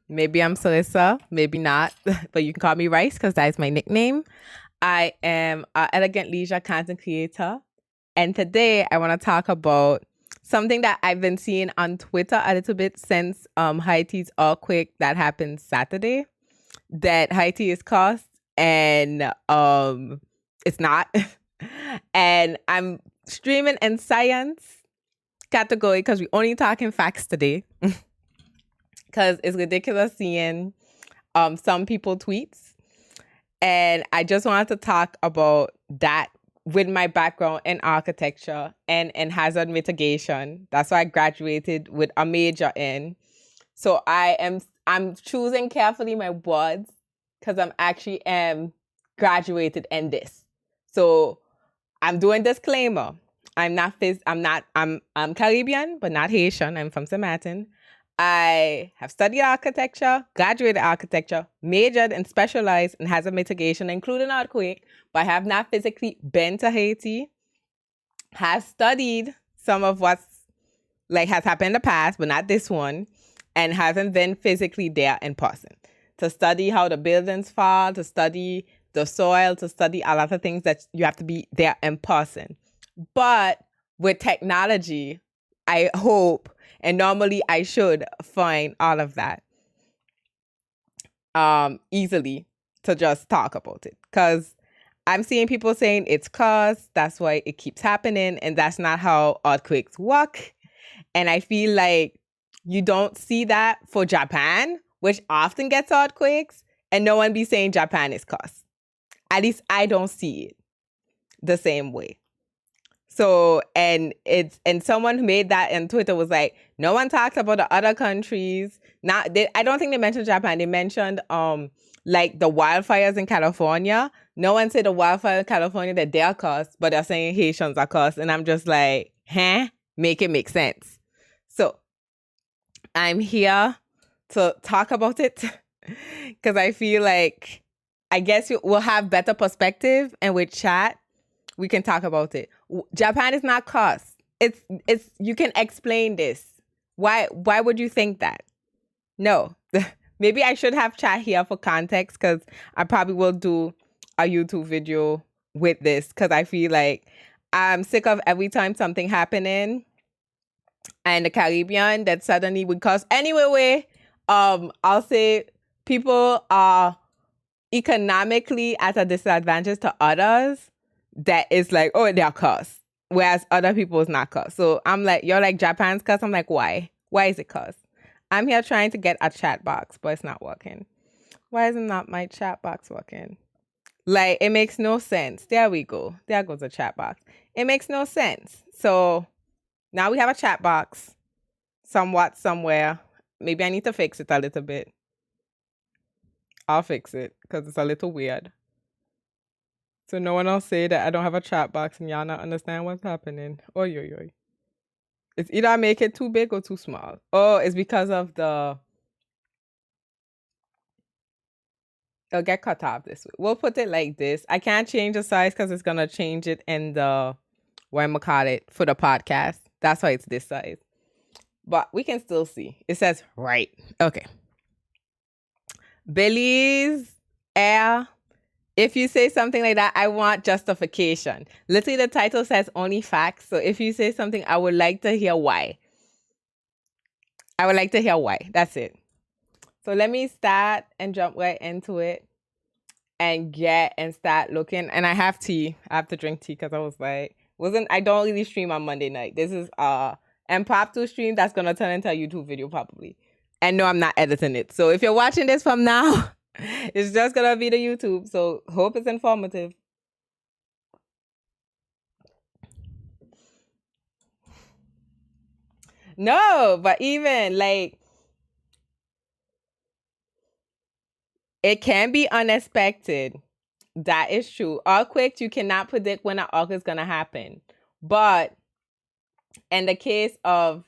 Maybe I'm Sarissa, maybe not, but you can call me Rice because that is my nickname. I am an elegant leisure content creator. And today I want to talk about something that I've been seeing on Twitter a little bit since Haiti's earthquake that happened Saturday. That Haiti is cursed and it's not. And I'm streaming in science category because we're only talking facts today. Because it's ridiculous seeing some people tweets. And I just wanted to talk about that with my background in architecture and in hazard mitigation. That's why I graduated with a major in. So I'm choosing carefully my words because I'm actually graduated in this. So I'm doing disclaimer. I'm Caribbean, but not Haitian. I'm from St. Martin. I have studied architecture, graduated architecture, majored and specialized in hazard mitigation, including earthquake, but I have not physically been to Haiti. Have studied some of what's has happened in the past, but not this one, and haven't been physically there in person to study how the buildings fall, to study the soil, to study a lot of things that you have to be there in person. But with technology, I hope, and normally I should find all of that easily to just talk about it. Because I'm seeing people saying it's caused, that's why it keeps happening, and that's not how earthquakes work. And I feel like you don't see that for Japan, which often gets earthquakes, and no one be saying Japan is caused. At least I don't see it the same way. So, and someone who made that on Twitter was like, no one talks about the other countries. I don't think they mentioned Japan. They mentioned like the wildfires in California. No one said the wildfires in California that they're caused, but they're saying Haitians are caused. And I'm just like, make it make sense. So I'm here to talk about it because I feel like I guess we'll have better perspective, and with chat we can talk about it. Japan is not cursed. It's you can explain this. Why would you think that? No. Maybe I should have chat here for context because I probably will do a YouTube video with this because I feel like I'm sick of every time something happening in the Caribbean that suddenly would cause anyway. I'll say people are economically at a disadvantage to others that is like, oh, they're cursed, whereas other people is not cursed. So I'm like, you're like Japan's cursed. I'm like, why? Why is it cursed? I'm here trying to get a chat box, but it's not working. Why is not my chat box working? Like, it makes no sense. There we go. There goes the chat box. It makes no sense. So now we have a chat box somewhat somewhere. Maybe I need to fix it a little bit. I'll fix it because it's a little weird. So no one else say that I don't have a chat box and y'all not understand what's happening. Oy, oy, oy. It's either I make it too big or too small. Oh, it's because of the... It'll get cut off this way. We'll put it like this. I can't change the size because it's going to change it in the... What am I call it? For the podcast. That's why it's this size. But we can still see. It says right. Okay. Belize, air... If you say something like that, I want justification. Literally, the title says only facts. So if you say something, I would like to hear why. I would like to hear why. That's it. So let me start and jump right into it and start looking. And I have tea. I have to drink tea because I was like, I don't really stream on Monday night. This is impromptu stream that's going to turn into a YouTube video probably. And no, I'm not editing it. So if you're watching this from now... It's just gonna be the YouTube, so hope it's informative. No, but even like it can be unexpected. That is true. Earthquakes, you cannot predict when an earthquake is gonna happen. But in the case of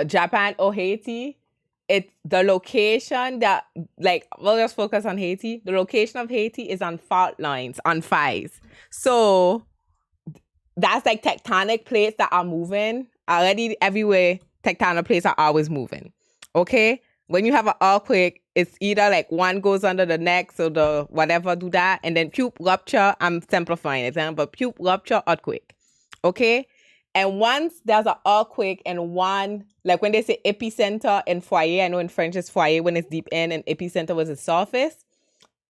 Japan or Haiti, it's the location that, like, we'll just focus on Haiti. The location of Haiti is on fault lines, on fives. So that's like tectonic plates that are moving. Already everywhere, tectonic plates are always moving. Okay? When you have an earthquake, it's either like one goes under the next or the whatever do that, and then puke rupture. I'm simplifying it, but puke rupture earthquake. Okay? And once there's an earthquake and one, like when they say epicenter and foyer, I know in French it's foyer when it's deep in, and epicenter was the surface.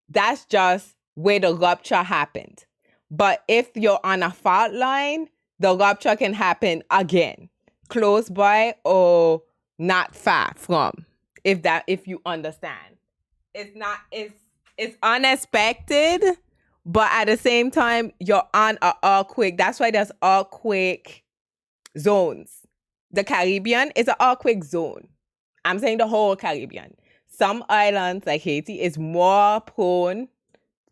That's just where the rupture happened. But if you're on a fault line, the rupture can happen again, close by or not far from. If you understand, it's unexpected, but at the same time you're on an earthquake. That's why there's earthquake zones. The Caribbean is an earthquake zone. I'm saying the whole Caribbean. Some islands like Haiti is more prone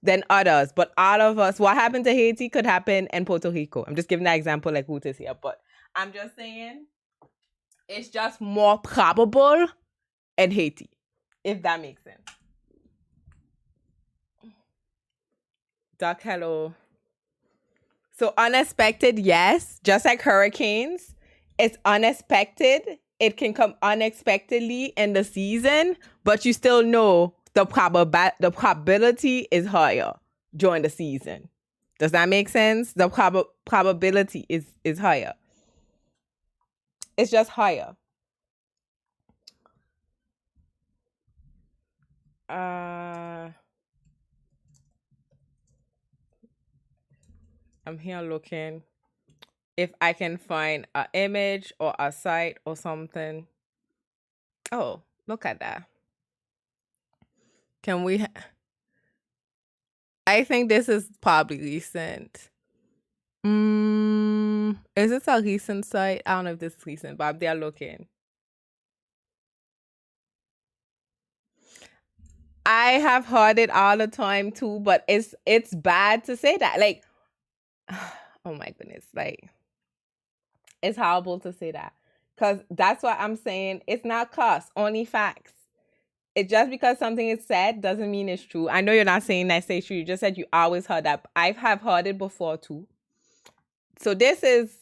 than others, but all of us, what happened to Haiti could happen in Puerto Rico. I'm just giving that example like Ruth is here, but I'm just saying it's just more probable in Haiti, if that makes sense. Duck, hello. So unexpected, yes, just like hurricanes, it's unexpected. It can come unexpectedly in the season, but you still know the probability is higher during the season. Does that make sense? The probability is higher. It's just higher. I'm here looking if I can find an image or a site or something. Oh, look at that. Can we? I think this is probably recent. Is this a recent site? I don't know if this is recent, but they're looking. I have heard it all the time too, but it's bad to say that. Like, oh my goodness, like it's horrible to say that. Because that's what I'm saying. It's not cause, only facts. It just because something is said doesn't mean it's true. I know you're not saying that it's true. You just said you always heard that. I have heard it before too. So this is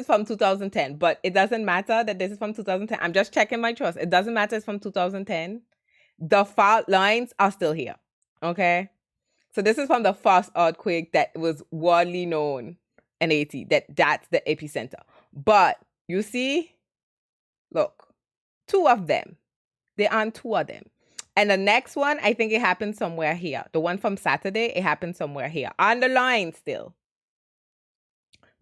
from 2010, but it doesn't matter that this is from 2010. I'm just checking my trust. It doesn't matter it's from 2010. The fault lines are still here. Okay? So this is from the first earthquake that was widely known in Haiti. That's the epicenter. But you see, look, two of them. There aren't two of them. And the next one, I think it happened somewhere here. The one from Saturday, it happened somewhere here. On the line still.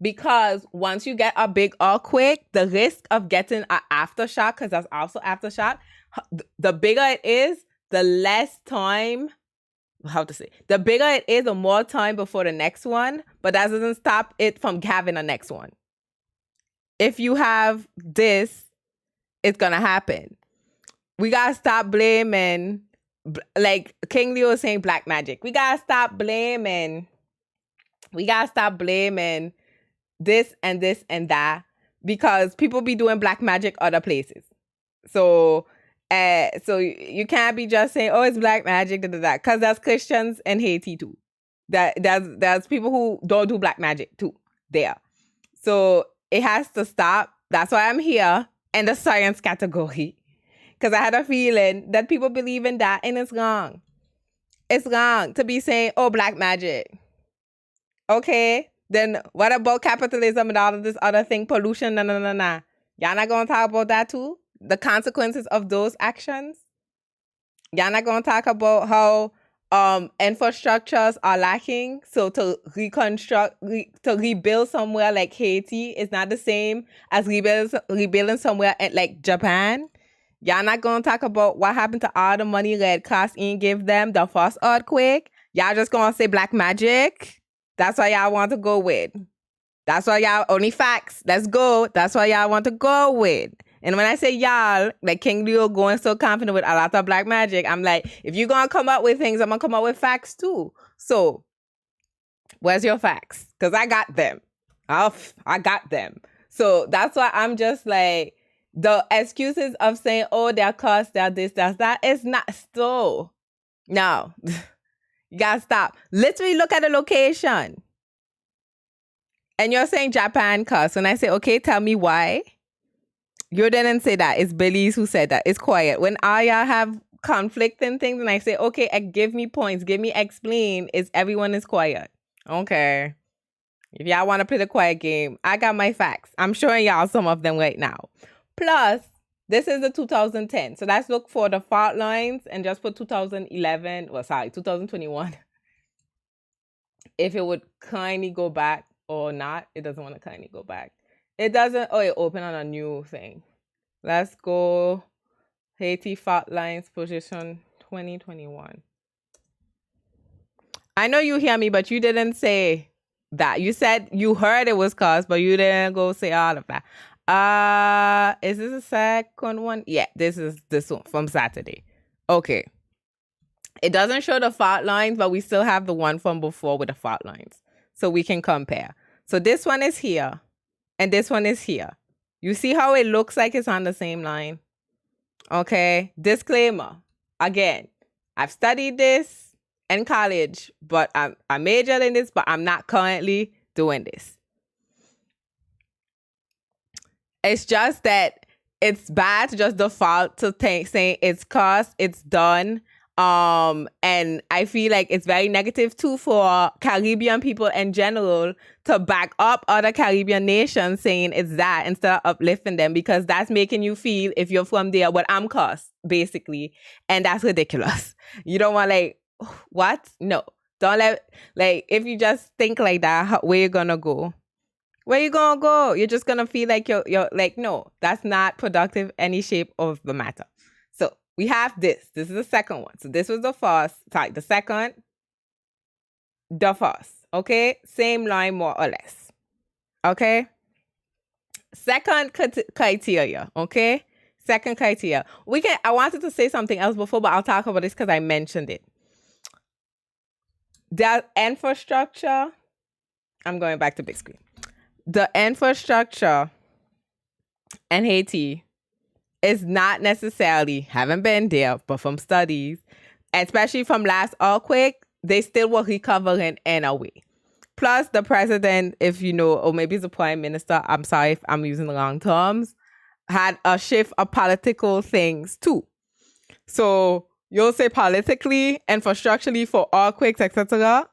Because once you get a big earthquake, the risk of getting an aftershock, because that's also aftershock, the bigger it is, the less time, how to say, the bigger it is, the more time before the next one. But that doesn't stop it from having a next one. If you have this, it's going to happen. We got to stop blaming, like King Leo was saying, black magic. We got to stop blaming this and this and that, because people be doing black magic other places. So you can't be just saying, oh, it's black magic, because there's Christians in Haiti too. There's people who don't do black magic too there. So it has to stop. That's why I'm here in the science category. Because I had a feeling that people believe in that, and it's wrong. It's wrong to be saying, oh, black magic. Okay, then what about capitalism and all of this other thing, pollution, nah. Y'all not going to talk about that too? The consequences of those actions? Y'all not going to talk about how infrastructures are lacking? So to rebuild somewhere like Haiti is not the same as rebuilding somewhere like Japan? Y'all not going to talk about what happened to all the money Red Cross ain't give them the first earthquake? Y'all just going to say black magic? That's why y'all want to go with. That's why y'all, only facts. Let's go. That's why y'all want to go with. And when I say y'all, like King Leo going so confident with a lot of black magic, I'm like, if you're going to come up with things, I'm going to come up with facts too. So, where's your facts? Because I got them. I got them. So, that's why I'm just like, the excuses of saying, oh, they're cost, they're this, that's that, it's not so. No. You gotta stop. Literally look at the location. And you're saying Japan cost. When I say, okay, tell me why. You didn't say that. It's Belize who said that. It's quiet. When I have conflicting things and I say, okay, give me points, give me explain, everyone is quiet. Okay. If y'all want to play the quiet game, I got my facts. I'm showing y'all some of them right now. Plus, this is the 2010. So let's look for the fault lines and just put 2011. Well, sorry, 2021. If it would kindly go back or not. It doesn't want to kindly go back. It doesn't. Oh, it opened on a new thing. Let's go. Haiti fault lines position 2021. I know you hear me, but you didn't say that. You said you heard it was caused, but you didn't go say all of that. Is this the second one? Yeah, this is this one from Saturday. Okay. It doesn't show the fault lines, but we still have the one from before with the fault lines. So we can compare. So this one is here, and this one is here. You see how it looks like it's on the same line? Okay. Disclaimer. Again, I've studied this in college, but I majored in this, but I'm not currently doing this. It's just that it's bad to just default to saying it's cost, it's done. And I feel like it's very negative too for Caribbean people in general to back up other Caribbean nations saying it's that instead of uplifting them, because that's making you feel, if you're from there, what I'm cost, basically. And that's ridiculous. You don't want what? No. Don't if you just think like that, where you gonna go? Where you gonna go? You're just gonna feel like you're no, that's not productive any shape of the matter. So we have this. This is the second one. So this was the first. Sorry, the second. The first. Okay? Same line more or less. Okay? Second criteria. Okay? Second criteria. I wanted to say something else before, but I'll talk about this because I mentioned it. The infrastructure. I'm going back to big screen. The infrastructure in Haiti is not necessarily, haven't been there, but from studies, especially from last earthquake, they still were recovering in a way. Plus, the president, if you know, or maybe it's the prime minister, I'm sorry if I'm using the wrong terms, had a shift of political things too. So you'll say politically, infrastructurally for earthquakes, etc.,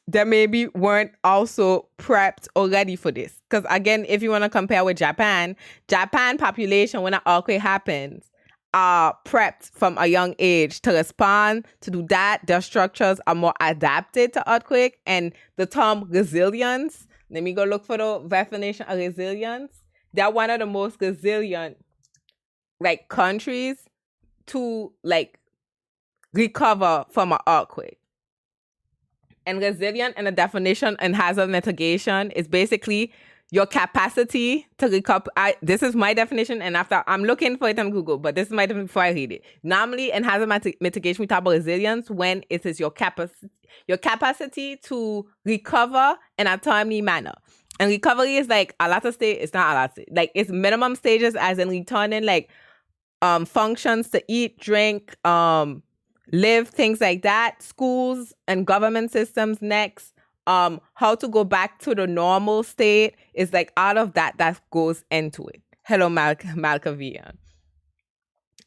that maybe weren't also prepped or ready for this. Because again, if you want to compare with Japan population, when an earthquake happens, are prepped from a young age to respond, to do that. Their structures are more adapted to earthquake. And the term resilience, let me go look for the definition of resilience. They're one of the most resilient countries to recover from an earthquake. And resilient and the definition and hazard mitigation is basically your capacity to recover. This is my definition, and after I'm looking for it on Google, but this is my definition before I read it. Normally, in hazard mitigation, we talk about resilience when it is your capacity to recover in a timely manner. And recovery is a lot of stage. It's not a lot of stage. It's minimum stages, as in returning functions to eat, drink, live, things like that. Schools and government systems next. How to go back to the normal state is all of that goes into it. Hello, Malkavian.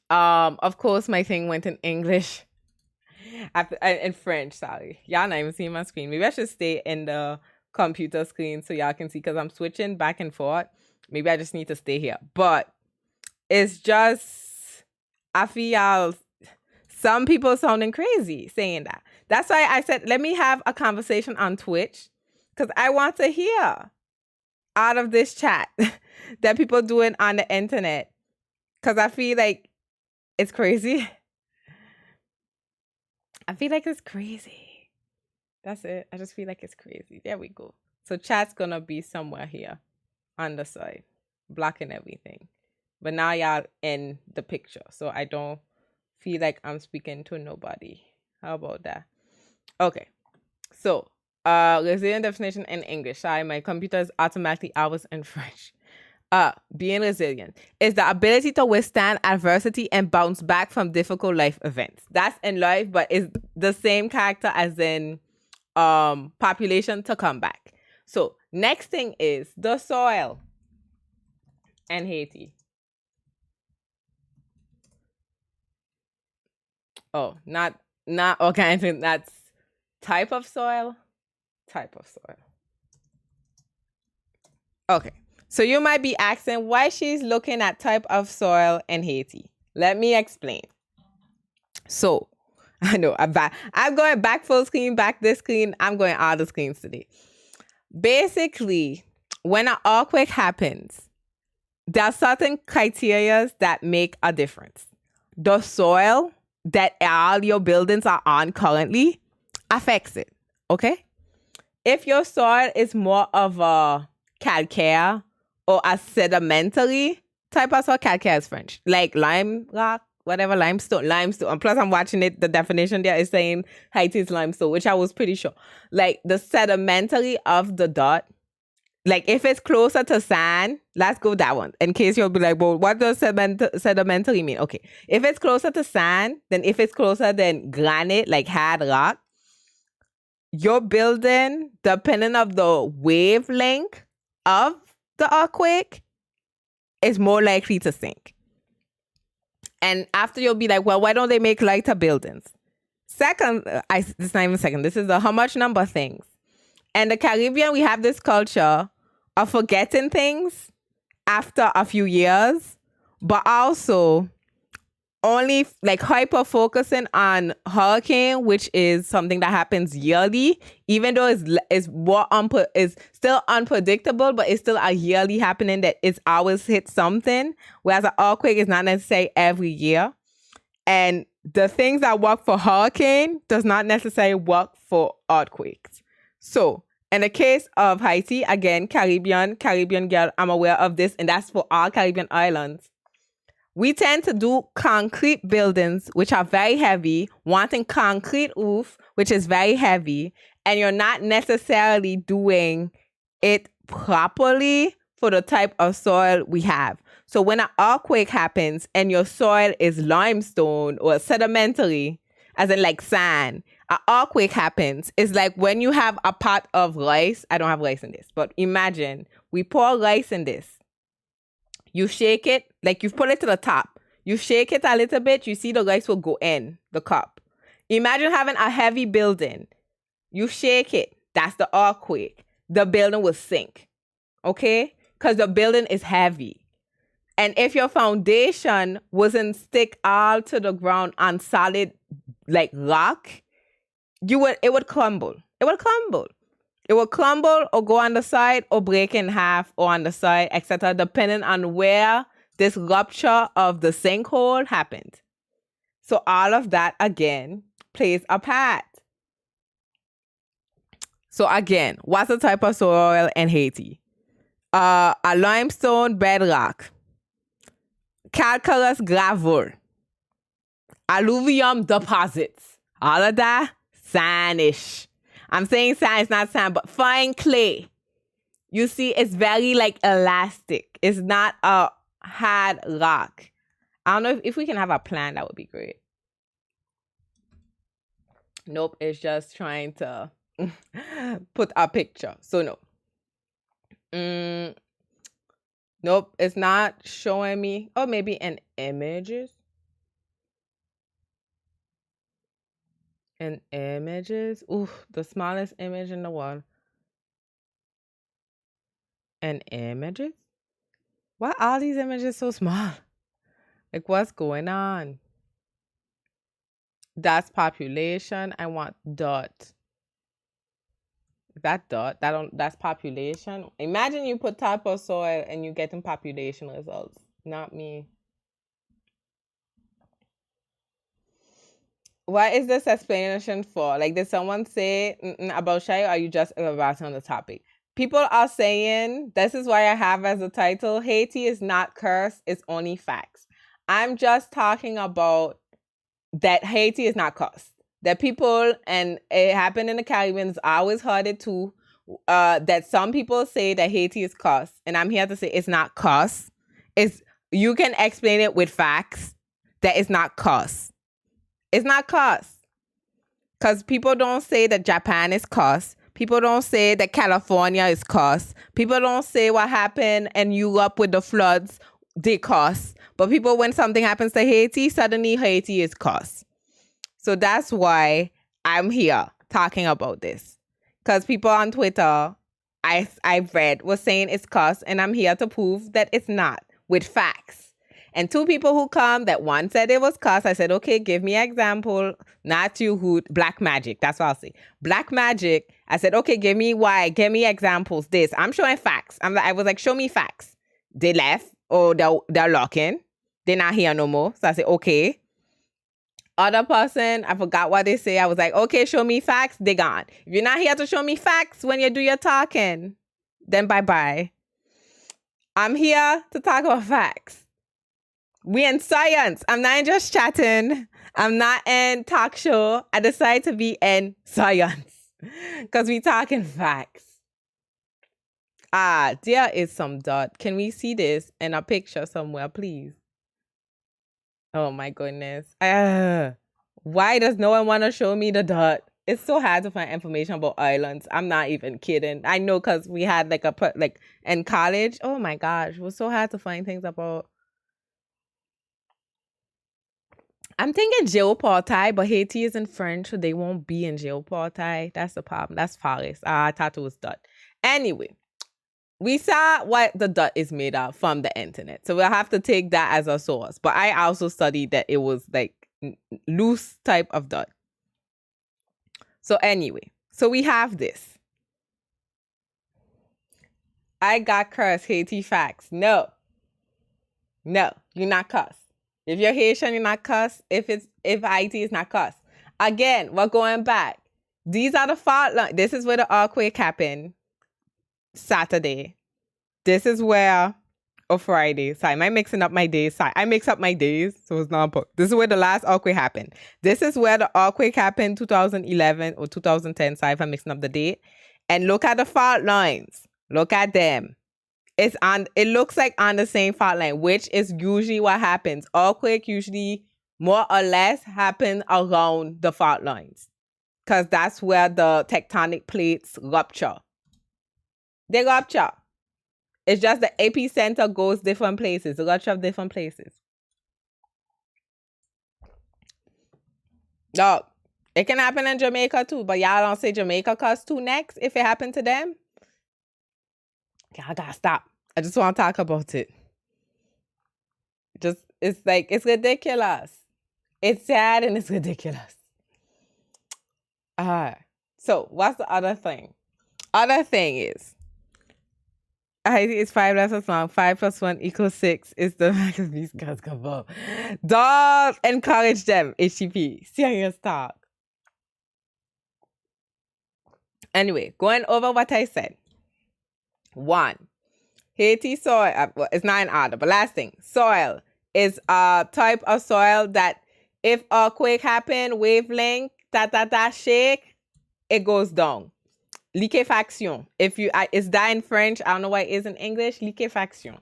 Of course, my thing went in English. In French, sorry. Y'all not even seeing my screen. Maybe I should stay in the computer screen so y'all can see, because I'm switching back and forth. Maybe I just need to stay here. But it's just, I feel some people sounding crazy saying that. That's why I said, let me have a conversation on Twitch, because I want to hear out of this chat that people doing on the internet, because I feel like it's crazy. I feel like it's crazy. That's it. I just feel like it's crazy. There we go. So chat's going to be somewhere here on the side, blocking everything. But now y'all in the picture, so I don't feel like I'm speaking to nobody. How about that? Okay. So, resilient definition in English. Sorry, my computer is automatically hours in French. Being resilient is the ability to withstand adversity and bounce back from difficult life events. That's in life, but it's the same character as in population to come back. So, next thing is the soil in Haiti. Oh, not organic. That's type of soil. Type of soil. Okay. So you might be asking why she's looking at type of soil in Haiti. Let me explain. So, I know I'm going back full screen, back this screen. I'm going all the screens today. Basically, when an earthquake happens, there are certain criteria that make a difference. The soil that all your buildings are on currently affects it. Okay? If your soil is more of a calcaire or a sedimentary type of soil, calcaire is French, like lime rock, whatever, limestone. And plus, I'm watching it. The definition there is saying Haiti is limestone, which I was pretty sure. Like the sedimentary of the dot, like if it's closer to sand, let's go that one. In case you'll be like, well, what does sedimentary mean? Okay, if it's closer to sand, then if it's closer than granite, like hard rock, your building, depending of the wavelength of the earthquake, is more likely to sink. And after you'll be like, well, why don't they make lighter buildings? Second, it's not even second. This is the how much number things. And the Caribbean, we have this culture of forgetting things after a few years, but also only like hyper focusing on hurricane, which is something that happens yearly, even though is still unpredictable, but it's still a yearly happening that it's always hit something. Whereas an earthquake is not necessarily every year. And the things that work for hurricane does not necessarily work for earthquakes. So in the case of Haiti, again, Caribbean girl, I'm aware of this, and that's for all Caribbean islands. We tend to do concrete buildings, which are very heavy, wanting concrete roof, which is very heavy, and you're not necessarily doing it properly for the type of soil we have. So when an earthquake happens and your soil is limestone or sedimentary, as in like sand, an earthquake happens. It's like when you have a pot of rice. I don't have rice in this, but imagine we pour rice in this. You shake it, like you put it to the top. You shake it a little bit, you see the rice will go in the cup. Imagine having a heavy building. You shake it, that's the earthquake. The building will sink, okay? Because the building is heavy. And if your foundation wasn't stick all to the ground on solid, like rock, it would crumble. It would crumble. It will crumble or go on the side or break in half or on the side, etc., depending on where this rupture of the sinkhole happened. So all of that, again, plays a part. So again, what's the type of soil in Haiti? A limestone bedrock, calcareous gravel, alluvium deposits. All of that, sandish. I'm saying sand, it's not sand, but fine clay. You see, it's very like elastic. It's not a hard rock. I don't know if we can have a plan, that would be great. Nope, it's just trying to put a picture. So no. Nope, it's not showing me. Oh, maybe in images. In images. Ooh, the smallest image in the world. And images? Why are all these images so small? Like, what's going on? That's population. I want dot. That dot, that's population. Imagine you put type of soil and you getting population results. Not me. What is this explanation for? Like, did someone say about Shai, or are you just elaborating on the topic? People are saying, this is why I have as a title, Haiti is not cursed, it's only facts. I'm just talking about that Haiti is not cursed. That people, and it happened in the Caribbean, I always heard it too, that some people say that Haiti is cursed. And I'm here to say it's not cursed. You can explain it with facts that it's not cursed. It's not cursed. Because people don't say that Japan is cursed. People don't say that California is cursed. People don't say what happened in Europe with the floods, they cursed. But people, when something happens to Haiti, suddenly Haiti is cursed. So that's why I'm here talking about this. Because people on Twitter, I've read, was saying it's cuss, and I'm here to prove that it's not with facts. And two people who come, that one said it was cuss. I said, okay, give me an example. Not you, who Black Magic. That's what I'll say. Black Magic. I said, okay, give me why. Give me examples. This. I'm showing facts. I was like, show me facts. They left. Or they're locking. They're not here no more. So I said, okay. Other person, I forgot what they say. I was like, okay, show me facts. They gone. If you're not here to show me facts when you do your talking, then bye-bye. I'm here to talk about facts. We in science. I'm not just chatting. I'm not in talk show. I decided to be in science because we talking facts. There is some dot. Can we see this in a picture somewhere, please? Oh my goodness. Why does no one want to show me the dot? It's so hard to find information about islands. I'm not even kidding. I know because we had like in college. Oh my gosh. It was so hard to find things about. I'm thinking Géoportail, but Haiti is in French, so they won't be in Géoportail. That's the problem. That's Paris. I thought it was dot. Anyway, we saw what the dot is made of from the internet. So we'll have to take that as a source. But I also studied that it was like loose type of dot. So anyway, so we have this. I got cursed, Haiti facts. No, you're not cussed. If you're Haitian, you're not cussed. If Haiti is not cussed. Again, we're going back. These are the fault lines. This is where the earthquake happened. Saturday. This is where, Friday. Sorry, am I mixing up my days? Sorry, I mix up my days, so it's not. This is where the last earthquake happened. This is where the earthquake happened, 2011 or 2010. Sorry if I'm mixing up the date. And look at the fault lines. Look at them. It looks like on the same fault line, which is usually what happens. Earthquake usually more or less happen around the fault lines, because that's where the tectonic plates rupture. They rupture. It's just the epicenter goes different places. It rupture of different places. Dog, it can happen in Jamaica too, but y'all don't say Jamaica cuss too next if it happened to them. I gotta stop. I just want to talk about it. It's like, it's ridiculous. It's sad and it's ridiculous. So what's the other thing? Other thing is, I think it's 5 lessons long. 5 + 1 = 6 is the max of these guys come up. Don't encourage them, HTP. Serious talk. Anyway, going over what I said. 1, Haiti soil, it's not in order, but last thing, soil is a type of soil that if earthquake happen, wavelength, shake, it goes down. Liquefaction. Is that in French? I don't know why it is in English. Liquefaction.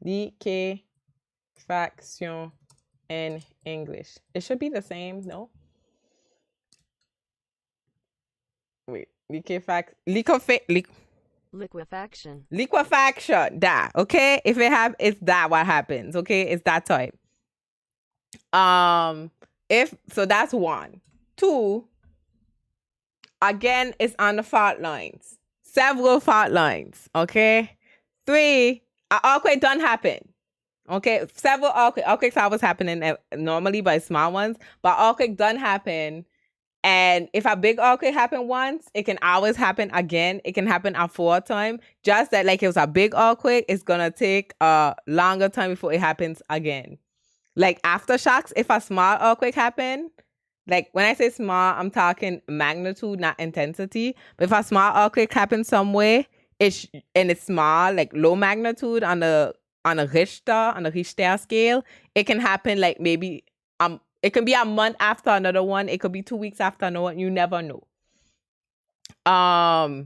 Liquefaction in English. It should be the same, no? Wait. Liquefaction. Liquefaction. That. Okay? If it have, it's that what happens. Okay? It's that type. So that's 1. 2. Again, it's on the fault lines. Several fault lines. Okay? 3. An earthquake don't happen. Okay? Several earthquakes always happening normally by small ones, but earthquake don't happen. And if a big earthquake happened once, it can always happen again. It can happen a 4th time. Just that, like, it was a big earthquake, it's gonna take a longer time before it happens again. Like aftershocks, if a small earthquake happen, like when I say small, I'm talking magnitude, not intensity. But if a small earthquake happens somewhere, it's small, like low magnitude on the Richter scale, it can happen like maybe it can be a month after another one. It could be 2 weeks after another one. You never know. I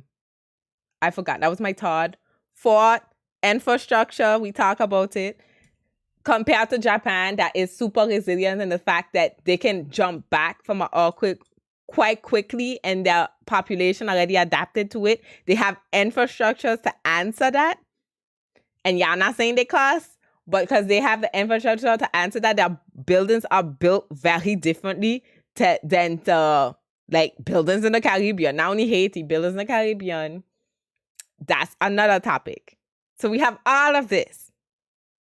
forgot. That was my third. 4th, infrastructure. We talk about it. Compared to Japan, that is super resilient in the fact that they can jump back from an earthquake quite quickly and their population already adapted to it. They have infrastructures to answer that. And y'all not saying they cost, but because they have the infrastructure to answer that, their buildings are built very differently than to like buildings in the Caribbean. Not only Haiti, buildings in the Caribbean. That's another topic. So we have all of this.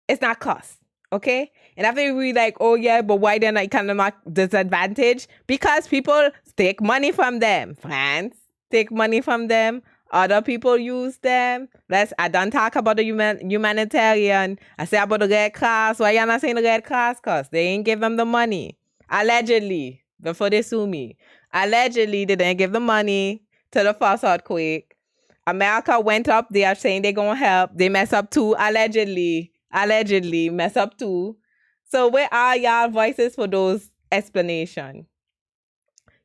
It's not cost, okay? And after we like, oh yeah, but why then economic disadvantage? Because people take money from them. France take money from them. Other people use them. I don't talk about the humanitarian. I say about the Red Cross. Why y'all not saying the Red Cross? Cause they ain't give them the money. Allegedly, before they sue me. Allegedly, they didn't give the money to the first earthquake. America went up. They are saying they're going to help. They mess up too. Allegedly mess up too. So where are y'all voices for those explanations?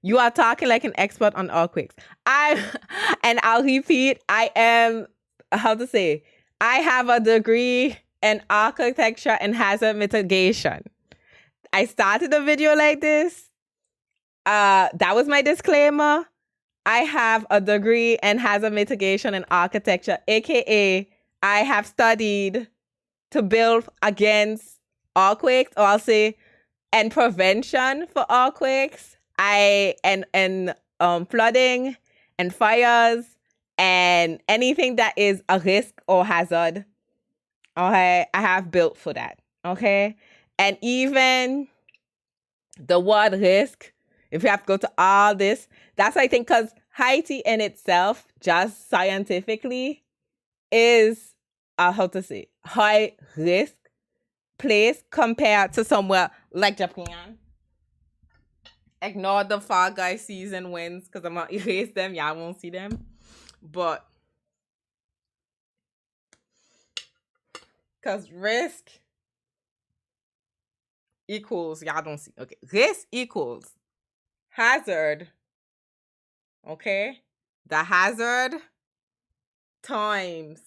You are talking like an expert on earthquakes. And I'll repeat, I am, how to say, I have a degree in architecture and hazard mitigation. I started a video like this. That was my disclaimer. I have a degree in hazard mitigation and architecture, aka I have studied to build against earthquakes, or I'll say, and prevention for earthquakes, and flooding and fires and anything that is a risk or hazard. Okay, I have built for that. Okay, and even the word risk, if you have to go to all this, that's I think because Haiti in itself, just scientifically, is how to say, high risk place compared to somewhere like Japan. Ignore the Far Guy season wins because I'm gonna erase them. Y'all won't see them. But because risk equals, y'all don't see. Okay, risk equals hazard. Okay, the hazard times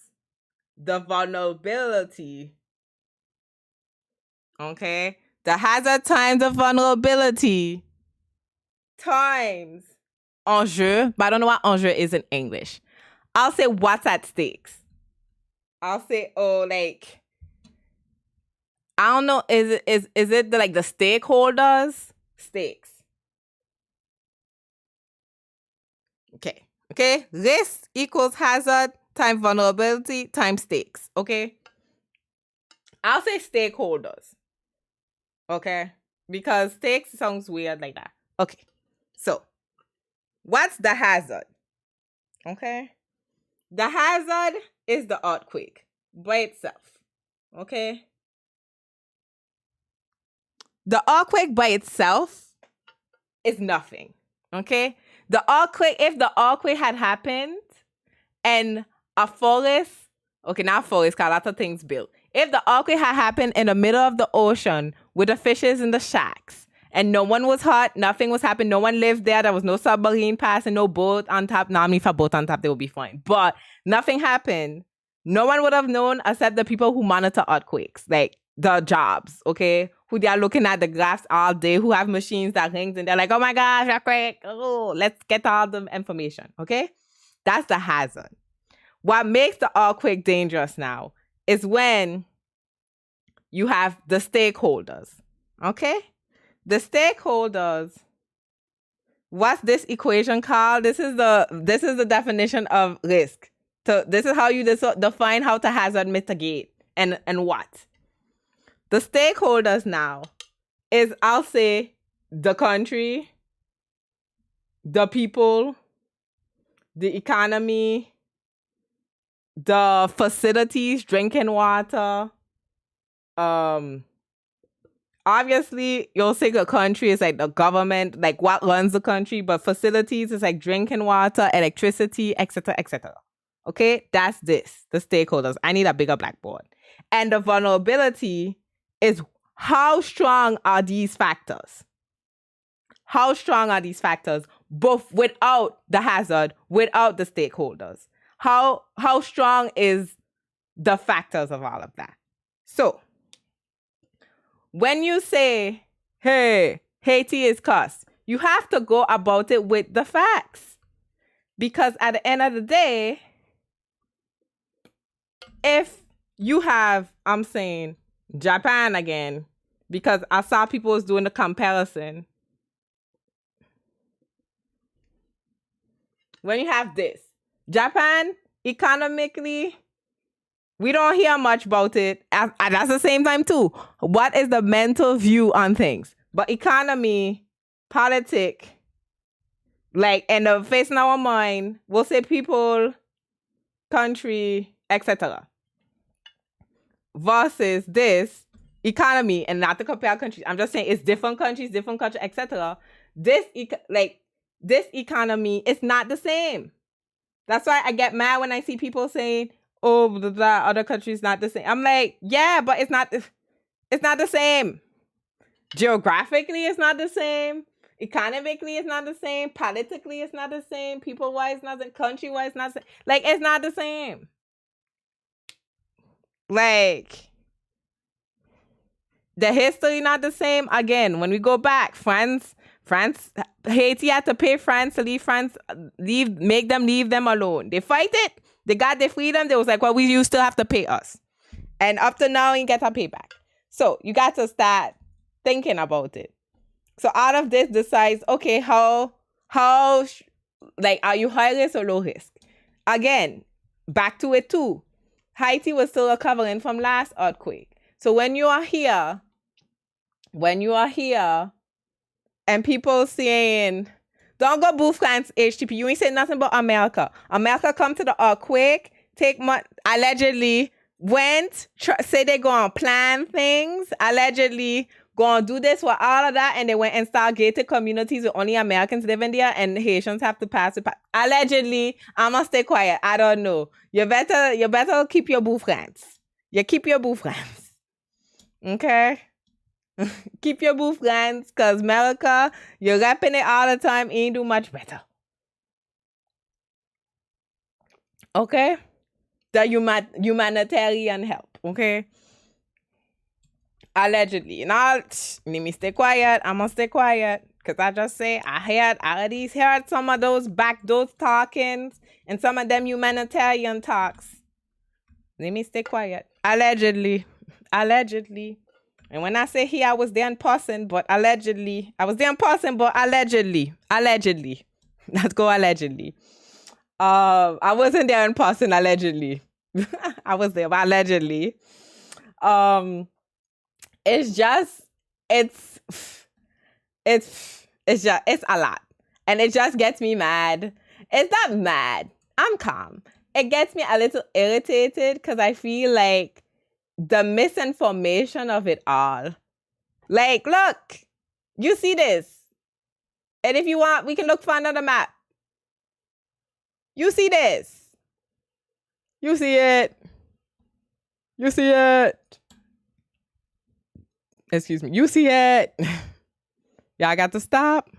the vulnerability. Okay, the hazard times the vulnerability times enjeu, but I don't know what enjeu is in English. I'll say what's at stakes. I'll say, oh, like, I don't know, is it like the stakeholders? Stakes. Okay. Risk equals hazard times vulnerability times stakes. Okay. I'll say stakeholders. Okay. Because stakes sounds weird like that. Okay. So, what's the hazard? Okay. The hazard is the earthquake by itself. Okay. The earthquake by itself is nothing. Okay. If the earthquake had happened and a forest, okay, not forest, because lots of things built. If the earthquake had happened in the middle of the ocean with the fishes in the shacks and no one was hurt, nothing was happening, no one lived there, there was no submarine passing, no boat on top. Now, I mean, if a boat on top, they would be fine. But nothing happened. No one would have known except the people who monitor earthquakes, like the jobs, okay? Who they are looking at the graphs all day, who have machines that rings and they're like, oh my gosh, earthquake, oh, let's get all the information, okay? That's the hazard. What makes the earthquake dangerous now is when you have the stakeholders, okay? The stakeholders, what's this equation called? This is the definition of risk. So this is how you define how to hazard mitigate and what. The stakeholders now is, I'll say, the country, the people, the economy, the facilities, drinking water. Obviously, you'll say the country is like the government, like what runs the country, but facilities is like drinking water, electricity, etc., etc. Okay, that's this, the stakeholders. I need a bigger blackboard. And the vulnerability is how strong are these factors? How strong are these factors, both without the hazard, without the stakeholders? How strong is the factors of all of that? So, when you say, hey, Haiti is cussed, you have to go about it with the facts. Because at the end of the day, if you have, I'm saying, Japan again, because I saw people was doing the comparison. when you have this. Japan, economically, we don't hear much about it. And that's the same time too. What is the mental view on things? But economy, politic, like, and the face in our mind, we'll say people, country, etc. Versus this economy, and not to compare countries. I'm just saying it's different countries, etc. This economy is not the same. That's why I get mad when I see people saying, "Oh, the other countries not the same." I'm like, yeah, but it's not the same. Geographically, it's not the same. Economically, it's not the same. Politically, it's not the same. People-wise, not the country-wise, not the same. Like, it's not the same. Like, the history not the same. Again, when we go back, France, Haiti had to pay France to leave France, make them leave them alone. They fight it. They got their freedom. They was like, well, you still have to pay us. And up to now, you get a payback. So you got to start thinking about it. So out of this, decides, okay, how like, are you high risk or low risk? Again, back to it too. Haiti was still recovering from last earthquake. So when you are here, and people saying, don't go boo France HTP, you ain't saying nothing about America. America come to the earthquake, allegedly went, say they gonna plan things, allegedly gonna do this for all of that, and they went and start gated communities with only Americans living there, and Haitians have to pass it. Allegedly, I'm gonna stay quiet. I don't know. You better keep your boo France. You keep your boo France. Okay? Keep your boo France, because America, you're rapping it all the time, ain't do much better. Okay? The humanitarian help, okay? Allegedly. Now, let me stay quiet. I'm gonna stay quiet. Because I just say, I already heard some of those talkings and some of them humanitarian talks. Let me stay quiet. Allegedly. And when I say here, I was there in person, but allegedly. Let's go allegedly. I wasn't there in person, allegedly. I was there, but allegedly. It's a lot. And it just gets me mad. It's not mad. I'm calm. It gets me a little irritated because I feel like the misinformation of it all. Like, look, you see this. And if you want, we can look for another map. You see this. You see it. Excuse me. You see it. Y'all got to stop.